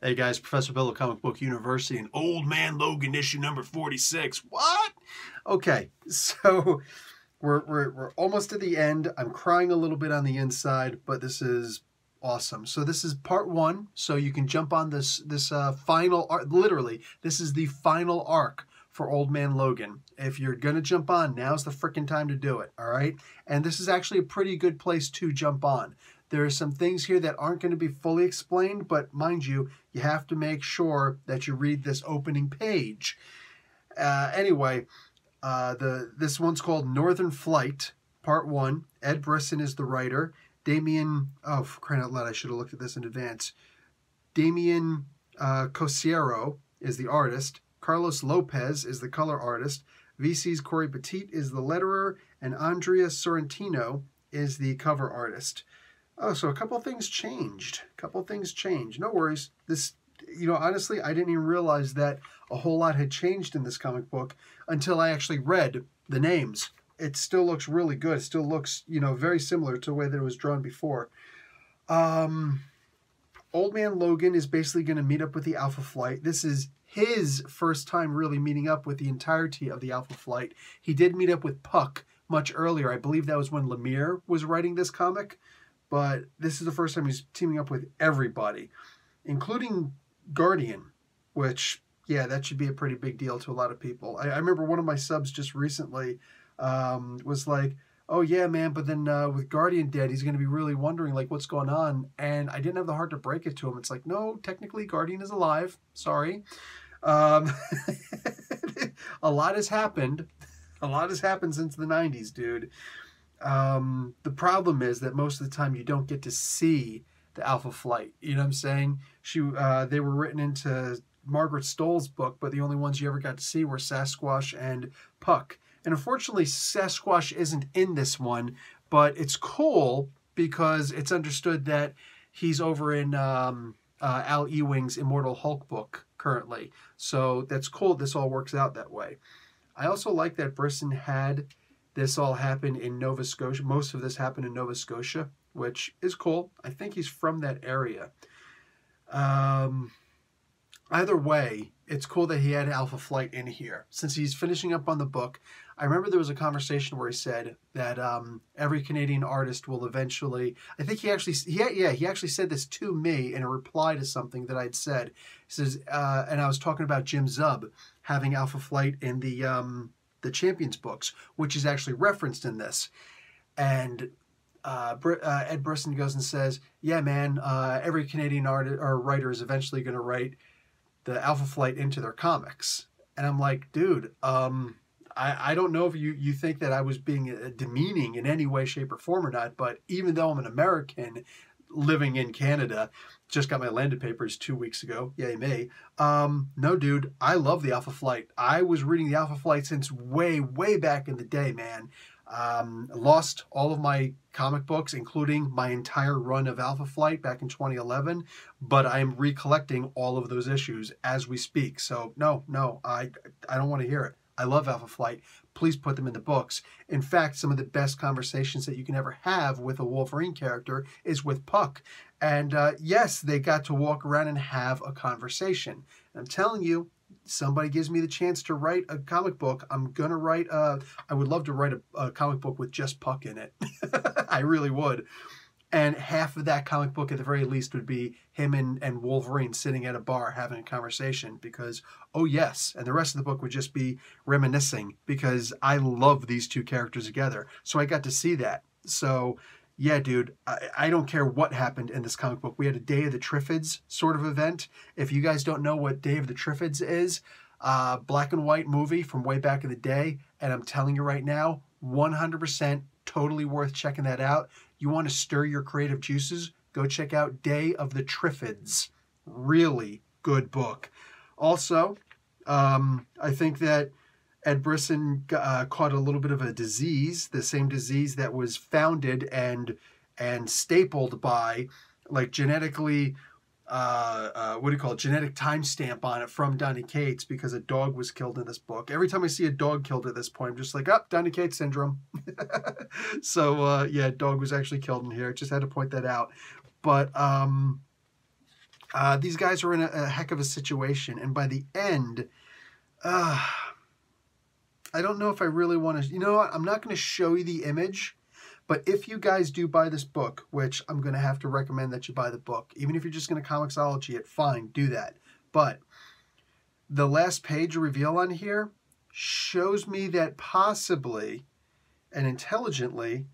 Hey guys, Professor Bill of Comic Book University and Old Man Logan issue number 46. What? Okay, so we're almost to the end. I'm crying a little bit on the inside, but this is awesome. So this is part one. So you can jump on this final arc. Literally, this is the final arc for Old Man Logan. If you're gonna jump on, now's the frickin' time to do it. All right, and this is actually a pretty good place to jump on. There are some things here that aren't going to be fully explained, but mind you, you have to make sure that you read this opening page. Anyway, this one's called Northern Flight, Part 1. Ed Brisson is the writer. Damien, oh, for crying out loud, I should have looked at this in advance. Damien Cosiero is the artist. Carlos Lopez is the color artist. VC's Corey Petit is the letterer. And Andrea Sorrentino is the cover artist. Oh, so a couple things changed. No worries. This, honestly, I didn't even realize that a whole lot had changed in this comic book until I actually read the names. It still looks really good. It still looks, very similar to the way that it was drawn before. Old Man Logan is basically going to meet up with the Alpha Flight. This is his first time really meeting up with the entirety of the Alpha Flight. He did meet up with Puck much earlier. I believe that was when Lemire was writing this comic. But this is the first time he's teaming up with everybody, including Guardian, which, yeah, that should be a pretty big deal to a lot of people. I remember one of my subs just recently was like, oh, yeah, man, but then with Guardian dead, he's going to be really wondering, like, what's going on. And I didn't have the heart to break it to him. It's like, no, technically Guardian is alive. Sorry. A lot has happened. A lot has happened since the 90s, dude. The problem is that most of the time you don't get to see the Alpha Flight. You know what I'm saying? They were written into Margaret Stoll's book, but the only ones you ever got to see were Sasquatch and Puck. And unfortunately, Sasquatch isn't in this one, but it's cool because it's understood that he's over in Al Ewing's Immortal Hulk book currently. So that's cool. This all works out that way. I also like that Brisson had this all happened in Nova Scotia. Most of this happened in Nova Scotia, which is cool. I think he's from that area. Either way, it's cool that he had Alpha Flight in here. Since he's finishing up on the book, I remember there was a conversation where he said that every Canadian artist will eventually... I think he actually said this to me in a reply to something that I'd said. He says, and I was talking about Jim Zub having Alpha Flight in the Champions books, which is actually referenced in this. And Ed Brisson goes and says, yeah, man, every Canadian artist or writer is eventually going to write the Alpha Flight into their comics. And I'm like, dude, I don't know if you think that I was being demeaning in any way, shape, or form or not, but even though I'm an American living in Canada, just got my landed papers 2 weeks ago. Yay me. No, dude, I love the Alpha Flight. I was reading the Alpha Flight since way, way back in the day, man. Lost all of my comic books, including my entire run of Alpha Flight back in 2011, but I'm recollecting all of those issues as we speak. So no, I don't want to hear it. I love Alpha Flight. Please put them in the books. In fact, some of the best conversations that you can ever have with a Wolverine character is with Puck. And yes, they got to walk around and have a conversation. And I'm telling you, somebody gives me the chance to write a comic book, I'm going to write I would love to write a comic book with just Puck in it. I really would. And half of that comic book, at the very least, would be him and Wolverine sitting at a bar having a conversation because, oh yes, and the rest of the book would just be reminiscing because I love these two characters together. So I got to see that. So yeah, dude, I don't care what happened in this comic book. We had a Day of the Triffids sort of event. If you guys don't know what Day of the Triffids is, black and white movie from way back in the day, and I'm telling you right now, 100% totally worth checking that out. You want to stir your creative juices? Go check out Day of the Triffids. Really good book. Also, I think that Ed Brisson caught a little bit of a disease, the same disease that was founded and stapled by, like, genetically, genetic timestamp on it from Donny Cates because a dog was killed in this book. Every time I see a dog killed at this point, I'm just like, oh, Donny Cates syndrome. So, yeah, dog was actually killed in here. Just had to point that out. But These guys are in a heck of a situation, and by the end, I don't know if I really want to. You know what? I'm not going to show you the image, but if you guys do buy this book, which I'm going to have to recommend that you buy the book, even if you're just going to Comixology it, fine, do that. But the last page reveal on here shows me that possibly and intelligently,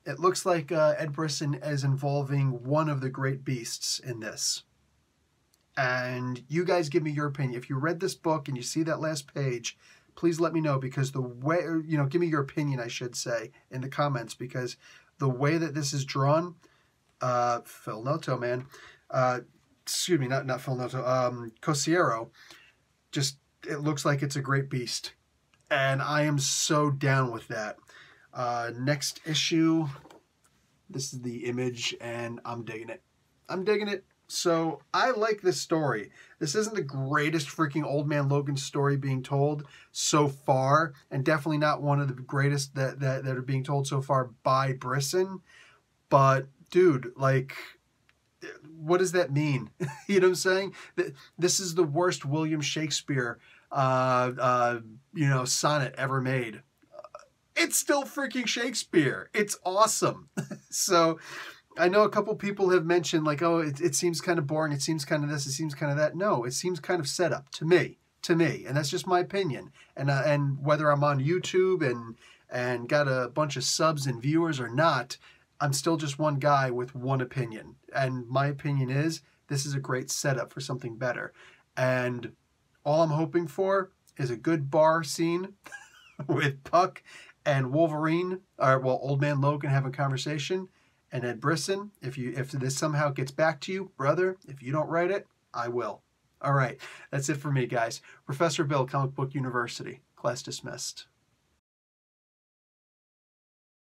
it looks like Ed Brisson is involving one of the great beasts in this. And you guys give me your opinion. If you read this book and you see that last page, please let me know, because the way, give me your opinion, I should say, in the comments, because the way that this is drawn, Phil Noto, man, excuse me, not Phil Noto, Cosiero, just, it looks like it's a great beast. And I am so down with that. Next issue, this is the image, and I'm digging it. I'm digging it. So I like this story. This isn't the greatest freaking Old Man Logan story being told so far, and definitely not one of the greatest that are being told so far by Brisson. But dude, like, what does that mean? You know what I'm saying? This is the worst William Shakespeare, sonnet ever made. It's still freaking Shakespeare. It's awesome. So I know a couple people have mentioned, like, oh, it seems kind of boring. It seems kind of this. It seems kind of that. No, it seems kind of set up to me. And that's just my opinion. And whether I'm on YouTube and got a bunch of subs and viewers or not, I'm still just one guy with one opinion. And my opinion is this is a great setup for something better. And all I'm hoping for is a good bar scene with Puck and Wolverine, Old Man Logan having a conversation. And Ed Brisson, if this somehow gets back to you, brother, if you don't write it, I will. All right, that's it for me, guys. Professor Bill, Comic Book University. Class dismissed.